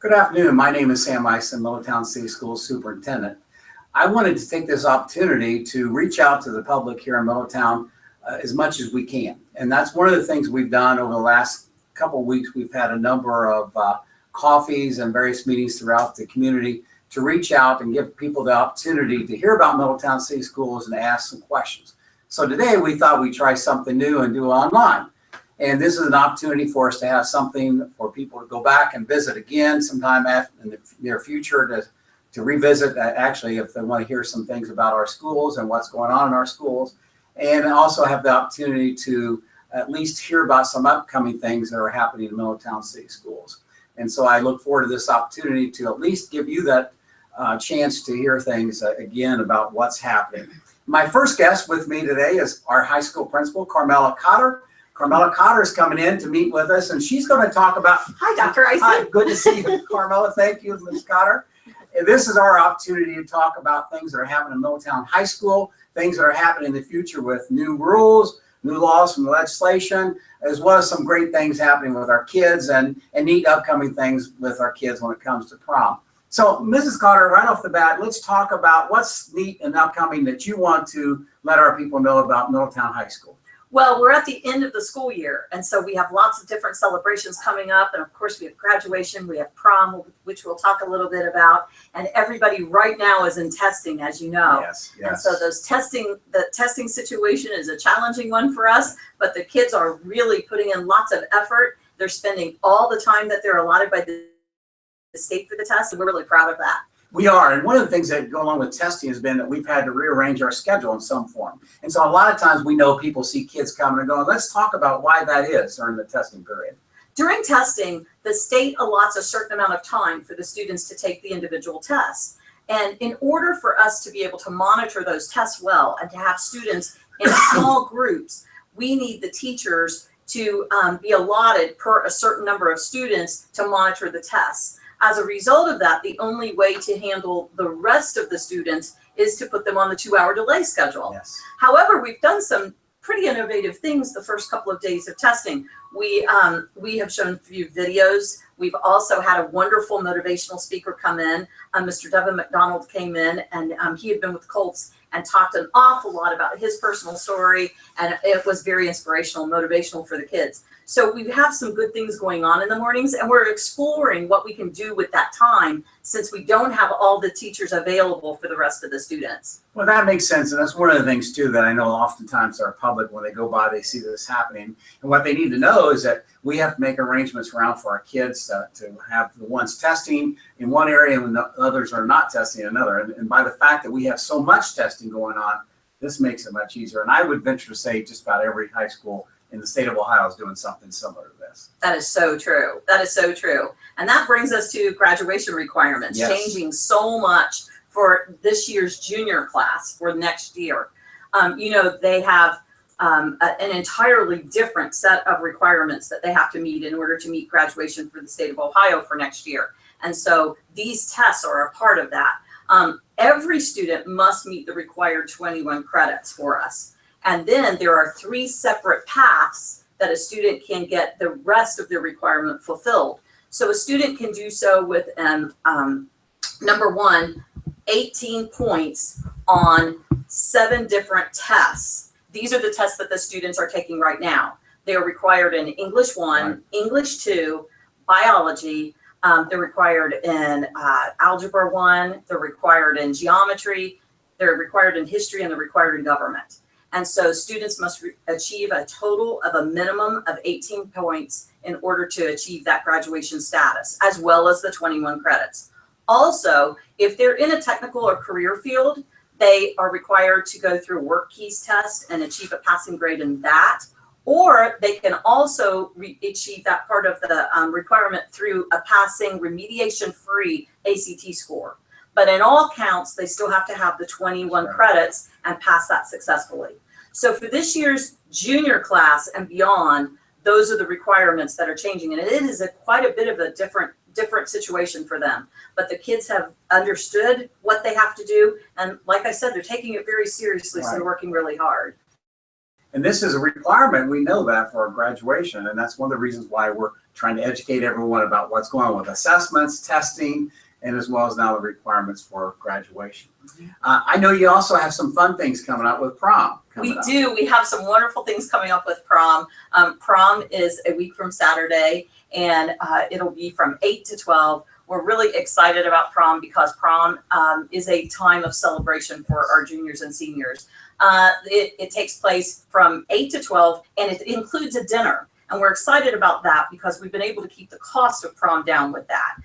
Good afternoon. My name is Sam Ison, Middletown City Schools Superintendent. I wanted to take this opportunity to reach out to the public here in Middletown as much as we can. And that's one of the things we've done over the last couple of weeks. We've had a number of coffees and various meetings throughout the community to reach out and give people the opportunity to hear about Middletown City Schools and ask some questions. So today we thought we'd try something new and do it online. And this is an opportunity for us to have something for people to go back and visit again sometime in the near future to revisit, actually, if they want to hear some things about our schools and what's going on in our schools, and also have the opportunity to at least hear about some upcoming things that are happening in Middletown City Schools. And so I look forward to this opportunity to at least give you that chance to hear things again about what's happening. My first guest with me today is our high school principal, Carmela Cotter. Carmela Cotter is coming in to meet with us, and she's going to talk about. Hi, Dr. Ison. Hi, good to see you, Carmela. Thank you, Ms. Cotter. And this is our opportunity to talk about things that are happening in Middletown High School, things that are happening in the future with new rules, new laws from the legislation, as well as some great things happening with our kids and neat upcoming things with our kids when it comes to prom. So, Mrs. Cotter, right off the bat, let's talk about what's neat and upcoming that you want to let our people know about Middletown High School. Well, we're at the end of the school year, and so we have lots of different celebrations coming up. And of course, we have graduation, we have prom, which we'll talk a little bit about. And everybody right now is in testing, as you know. Yes. And so the testing situation is a challenging one for us, but the kids are really putting in lots of effort. They're spending all the time that they're allotted by the state for the test, and we're really proud of that. We are, and one of the things that go along with testing has been that we've had to rearrange our schedule in some form. And so a lot of times we know people see kids coming and going. Let's talk about why that is during the testing period. During testing, the state allots a certain amount of time for the students to take the individual tests. And in order for us to be able to monitor those tests well and to have students in small groups, we need the teachers to be allotted per a certain number of students to monitor the tests. As a result of that, the only way to handle the rest of the students is to put them on the 2-hour delay schedule. Yes. However, we've done some pretty innovative things the first couple of days of testing. We have shown a few videos. We've also had a wonderful motivational speaker come in. Mr. Devin McDonald came in, and he had been with Colts and talked an awful lot about his personal story, and it was very inspirational, motivational for the kids. So we have some good things going on in the mornings, and we're exploring what we can do with that time since we don't have all the teachers available for the rest of the students. Well, that makes sense. And that's one of the things, too, that I know oftentimes our public, when they go by, they see this happening. And what they need to know is that we have to make arrangements around for our kids to have the ones testing in one area when the others are not testing in another. And by the fact that we have so much testing going on, this makes it much easier. And I would venture to say just about every high school in the state of Ohio is doing something similar to this. That is so true. That is so true. And that brings us to graduation requirements, Yes. changing so much for this year's junior class for next year. They have an entirely different set of requirements that they have to meet in order to meet graduation for the state of Ohio for next year. And so these tests are a part of that. Every student must meet the required 21 credits for us. And then there are 3 separate paths that a student can get the rest of their requirement fulfilled. So a student can do so with, number 1, 18 points on 7 different tests. These are the tests that the students are taking right now. They are required in English 1, right. English 2, biology. They're required in Algebra 1. They're required in geometry. They're required in history, and they're required in government. And so students must achieve a total of a minimum of 18 points in order to achieve that graduation status, as well as the 21 credits. Also, if they're in a technical or career field, they are required to go through a work keys test and achieve a passing grade in that. Or they can also achieve that part of the requirement through a passing remediation-free ACT score. But in all counts, they still have to have the 21 credits and pass that successfully. So for this year's junior class and beyond, those are the requirements that are changing. And it is quite a bit of a different situation for them. But the kids have understood what they have to do. And like I said, they're taking it very seriously, so they're working really hard. And this is a requirement. We know that for our graduation. And that's one of the reasons why we're trying to educate everyone about what's going on with assessments, testing, and as well as now the requirements for graduation. I know you also have some fun things coming up with prom. We do. We have some wonderful things coming up with prom. Prom is a week from Saturday, and it'll be from 8 to 12. We're really excited about prom because prom is a time of celebration for our juniors and seniors. It takes place from 8 to 12, and it includes a dinner. And we're excited about that because we've been able to keep the cost of prom down with that.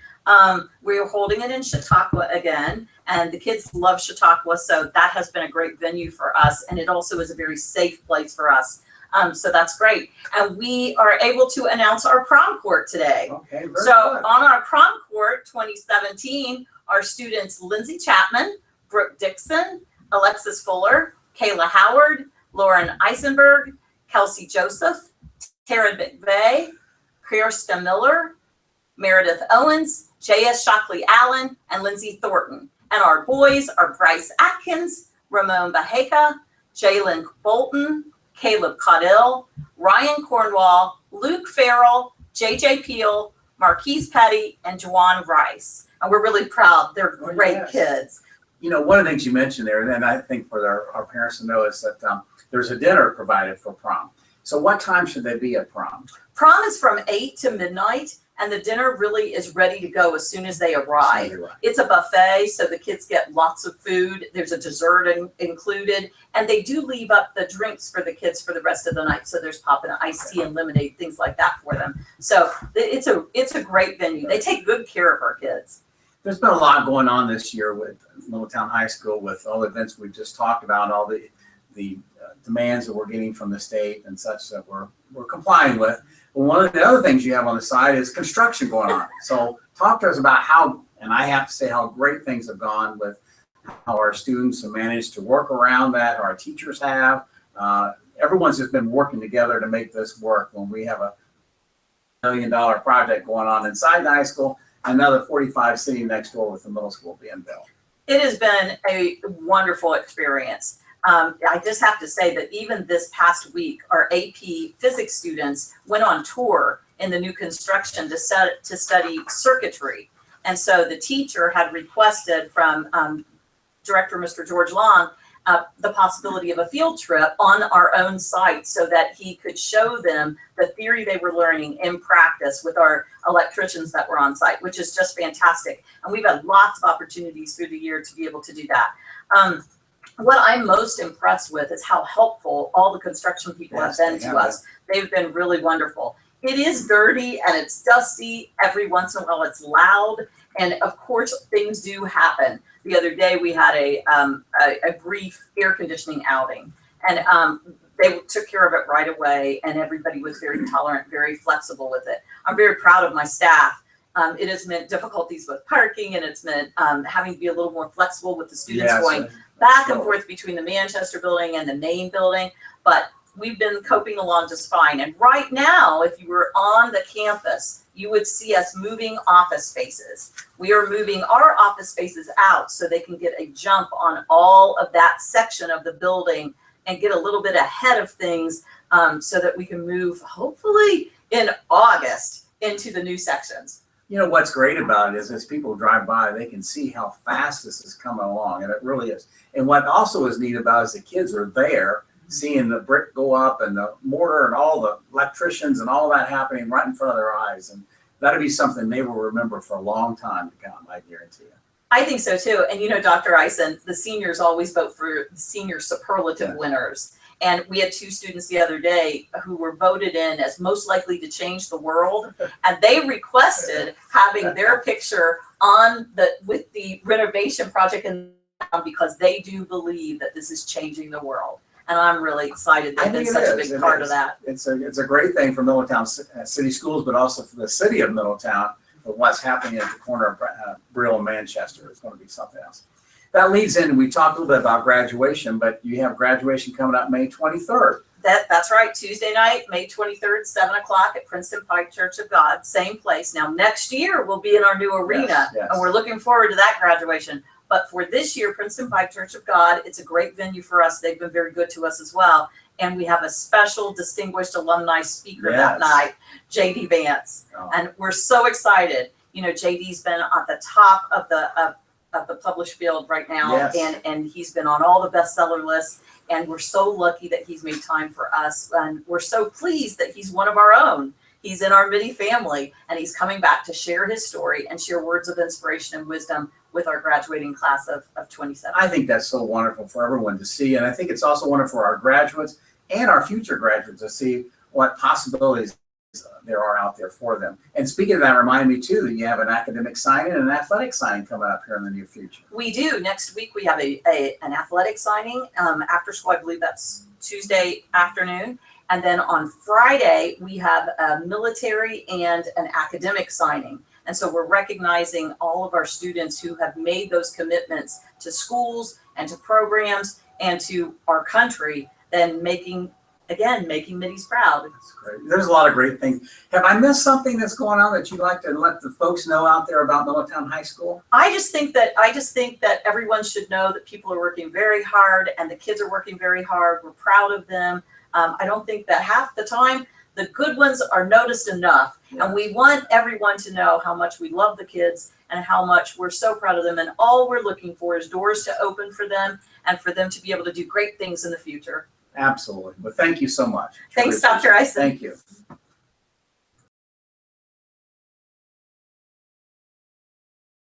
We're holding it in Chautauqua again, and the kids love Chautauqua, so that has been a great venue for us, and it also is a very safe place for us. So that's great. And we are able to announce our prom court today. Okay, so good. On our prom court 2017, our students Lindsay Chapman, Brooke Dixon, Alexis Fuller, Kayla Howard, Lauren Eisenberg, Kelsey Joseph, Tara McVeigh, Kirsta Miller, Meredith Owens, J.S. Shockley Allen, and Lindsay Thornton. And our boys are Bryce Atkins, Ramon Baheka, Jalen Bolton, Caleb Caudill, Ryan Cornwall, Luke Farrell, J.J. Peel, Marquise Petty, and Juwan Rice. And we're really proud. They're great kids. You know, one of the things you mentioned there, and I think for our parents to know, is that there's a dinner provided for prom. So what time should they be at prom? Prom is from 8 to midnight, and the dinner really is ready to go as soon as they arrive. It's a buffet, so the kids get lots of food. There's a dessert included, and they do leave up the drinks for the kids for the rest of the night. So there's pop and iced tea and lemonade, things like that for them. So it's a great venue. They take good care of our kids. There's been a lot going on this year with Middletown High School, with all the events we've just talked about, all the demands that we're getting from the state and such that we're complying with. But one of the other things you have on the side is construction going on. So talk to us about how, and I have to say how great things have gone with how our students have managed to work around that, how our teachers have. Everyone's just been working together to make this work when we have a $1 million project going on inside the high school, another 45 sitting next door with the middle school being built. It has been a wonderful experience. I just have to say that even this past week, our AP physics students went on tour in the new construction to study circuitry. And so the teacher had requested from Director Mr. George Long the possibility of a field trip on our own site so that he could show them the theory they were learning in practice with our electricians that were on site, which is just fantastic. And we've had lots of opportunities through the year to be able to do that. What I'm most impressed with is how helpful all the construction people have been to us. They've been really wonderful. It is dirty and it's dusty. Every once in a while it's loud. And of course, things do happen. The other day we had a brief air conditioning outing, and they took care of it right away, and everybody was very tolerant, very flexible with it. I'm very proud of my staff. It has meant difficulties with parking, and it's meant having to be a little more flexible with the students going back and forth between the Manchester building and the main building, but we've been coping along just fine. And right now, if you were on the campus, you would see us moving office spaces. We are moving our office spaces out so they can get a jump on all of that section of the building and get a little bit ahead of things so that we can move, hopefully in August, into the new sections. You know, what's great about it is as people drive by, they can see how fast this is coming along, and it really is. And what also is neat about it is the kids are there seeing the brick go up and the mortar and all the electricians and all that happening right in front of their eyes. And that'll be something they will remember for a long time to come, I guarantee you. I think so too. And you know, Dr. Ison, the seniors always vote for senior superlative winners. And we had 2 students the other day who were voted in as most likely to change the world. And they requested having their picture on with the renovation project because they do believe that this is changing the world. And I'm really excited they've been such a big part of that. It's a great thing for Middletown City Schools, but also for the city of Middletown, for what's happening at the corner of Brill and Manchester. It's going to be something else. That leads in, we talked a little bit about graduation, but you have graduation coming up May 23rd. That's right, Tuesday night, May 23rd, 7 o'clock at Princeton Pike Church of God, same place. Now, next year, we'll be in our new arena, and we're looking forward to that graduation. But for this year, Princeton Pike Church of God, it's a great venue for us. They've been very good to us as well. And we have a special distinguished alumni speaker that Yes. night, JD Vance. Oh. And we're so excited. You know, JD's been at the top of the published field right now. Yes. And he's been on all the bestseller lists. And we're so lucky that he's made time for us. And we're so pleased that he's one of our own. He's in our Middie family, and he's coming back to share his story and share words of inspiration and wisdom with our graduating class of 27. I think that's so wonderful for everyone to see. And I think it's also wonderful for our graduates and our future graduates to see what possibilities there are out there for them. And speaking of that, reminded me too that you have an academic signing and an athletic signing coming up here in the near future. We do. Next week, we have an athletic signing after school. I believe that's Tuesday afternoon. And then on Friday, we have a military and an academic signing. And so we're recognizing all of our students who have made those commitments to schools and to programs and to our country, then making Middies proud. That's great. There's a lot of great things. Have I missed something that's going on that you'd like to let the folks know out there about Middletown High School? I just think that everyone should know that people are working very hard and the kids are working very hard. We're proud of them. I don't think that half the time the good ones are noticed enough. Yeah. And we want everyone to know how much we love the kids and how much we're so proud of them. And all we're looking for is doors to open for them and for them to be able to do great things in the future. Absolutely. Well, thank you so much. Thanks, Truly Dr. Ison. Thank you.